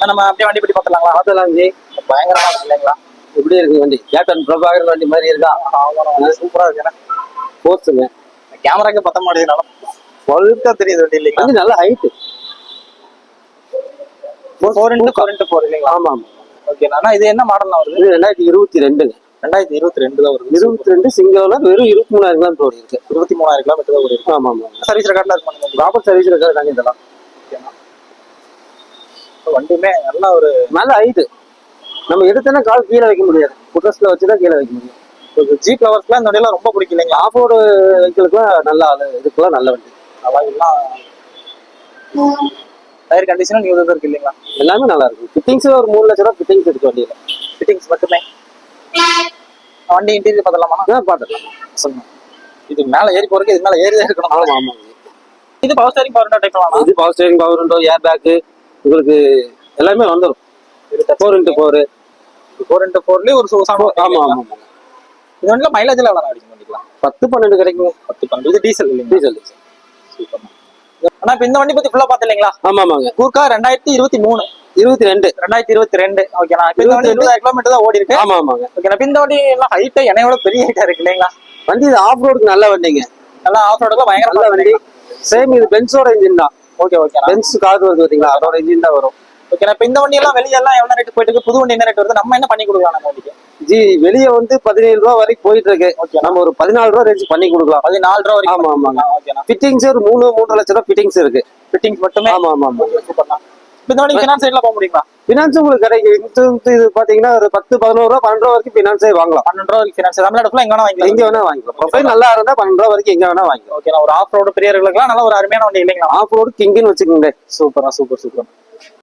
நம்ம அப்படியே வண்டி பற்றி பார்த்துலாங்களா? பார்த்தலாம் ஜி. பயங்கரமா இருக்கு இல்லைங்களா? எப்படி இருக்கு வண்டி? கேப்டன் பிரபாகர் வண்டி மாதிரி இருக்கா? சூப்பரா இருக்கு. போஸ்ட்டுங்க. கேமராக்கு பத்த மாட்டேதுனால ஒழுக்கா தெரியுது வண்டி இல்லைங்களா? வண்டி நல்ல ஹைட்டு. 4x4 இல்லைங்களா? ஆமா ஆமா. ஓகேண்ணா, இது என்ன மாடல்னா வருது? இது 2022. 2022 தான் வருது. 22 சிங்கிள் வெறும் 23,000 கிலோமீட்டர் ஓடி இருக்கு. 23,000 கிலோமீட்டர் தான் ஓடி இருக்கு. ஆமா ஆமா. சர்வீஸ் ரெக்கார்ட்ல இருக்கு. ப்ராப்பர் சர்வீஸ் ரெக்கார்ட் தாங்க இதெல்லாம். வண்டியுமே நல்ல ஒரு நல்ல ஹைட்டு. நம்ம எடுத்தோன்னா கால் கீழே வைக்க முடியாது. புட்டஸ்ல வச்சுதான் கீழே வைக்க முடியும். ஜீப் லவர்ஸ்லாம் இந்த வண்டியெல்லாம் ரொம்ப பிடிக்கும் இல்லைங்களா? ஆஃப் ரோடு வெஹிக்கிளுக்குலாம் நல்ல இதுக்கெல்லாம் நல்ல வண்டி. நல்லா எல்லாம் டயர் கண்டிஷனும் நியூ தான் இருக்கு இல்லைங்களா? எல்லாமே நல்லா இருக்கு. ஃபிட்டிங்ஸ் ஒரு 3 லட்சம் ரூபா ஃபிட்டிங்ஸ் இருக்கு வண்டியில. ஃபிட்டிங்ஸ் மட்டுமே. வண்டி இன்டீரியர் பார்த்தலாமா? பார்த்துக்கலாம். சொல்லுங்க. இது மேல ஏறி போறதுக்கு இது மேல ஏறி இருக்கணும். ஆமா ஆமா. இது பவர் ஸ்டீரிங் பவர் விண்டோ டைப்லாம். இது power steering power window air bag உங்களுக்கு எல்லாமே வந்துடும். 4x4 4x4லயே ஒரு ஆமா ஆமா. இது வந்து மைலேஜ்ல எவ்வளவு அடிக்கும் வண்டிக்கலாம்? 10-12 கிடைக்கும். 10-12. இது டீசல் இல்லைங்க? டீசல். சூப்பர். ஆனா இப்ப இந்த வண்டி பத்தி ஃபுல்லா பாத்து இல்லைங்களா? ஆமா ஆமாங்க. கூர்க்கா 2023 2022. ஓகேண்ணா. இப்ப இந்த வண்டி 20,000 கிலோமீட்டர் தான் ஓடி இருக்கு. ஆமா ஆமாங்க. ஓகேண்ணா. இந்த வண்டி எல்லாம் ஹைட்டா என்னையோட பெரிய ஹைட்டா இருக்கு இல்லைங்களா? வண்டி இது ஆஃப் ரோடுக்கு நல்ல வண்டிங்க. நல்லா ஆஃப் ரோடுக்கு பயங்கர நல்ல வண்டி. சேம் இது பென்ஸோட இன்ஜின் தான். ஓகே ஓகேண்ணா. பென்ஸ் கார் வருது பாத்தீங்களா, அதோட இன்ஜின் தான் வரும். ஓகேண்ணா. இப்ப இந்த வண்டி எல்லாம் வெளியே எல்லாம் எவ்வளவு ரேட் போயிட்டு இருக்கு? புது வண்டி என்ன ரேட் வருது? நம்ம என்ன பண்ணி கொடுக்கலாம் நம்ம வண்டிக்கு? ஜி வெளியே வந்து 17 ரூபா வரைக்கும் போயிட்டு இருக்கு. ஓகே, நம்ம ஒரு 14 ரூபா ரேஞ்ச் பண்ணி கொடுக்கலாம். 14 ரூபா வரைக்கும். ஆமா ஆமாங்க. ஓகேண்ணா. ஃபிட்டிங்ஸ் ஒரு 3 லட்சம் ரூபா ஃபிட்டிங்ஸ் இருக்கு. ஃபிட்டிங்ஸ் மட்டுமே? ஆமா ஆமா ஆமா. சூப்பர்ண்ணா. இந்த வண்டி ஃபினான்ஸ் சைடுல போக முடியுங்களா? ஃபினான்ஸ் உங்களுக்கு கிடைக்கும். இது பாத்தீங்கன்னா ஒரு 10-11 ரூபா 12 ரூபா வரைக்கும் ஃபினான்ஸே வாங்கலாம். 12 ரூபா வரைக்கும் ஃபினான்ஸ். தமிழ்நாடு ஃபுல்லா எங்க வேணா வாங்கிக்கலாம். எங்க வேணா வாங்கிக்கலாம். ப்ரொஃபைல் நல்லா இருந்தா 12 ரூபா வரைக்கும் எங்க வேணா வாங்கிக்கலாம். ஓகேண்ணா. ஒரு ஆஃப் ரோடு பிரியர்களுக்குலாம் நல்ல ஒரு அருமையான வண்டி இல்லைங்களா? ஆஃப் ரோடு கிங்குன்னு வச்சுக்கோங்க. சூப்பரா சூப்பர்.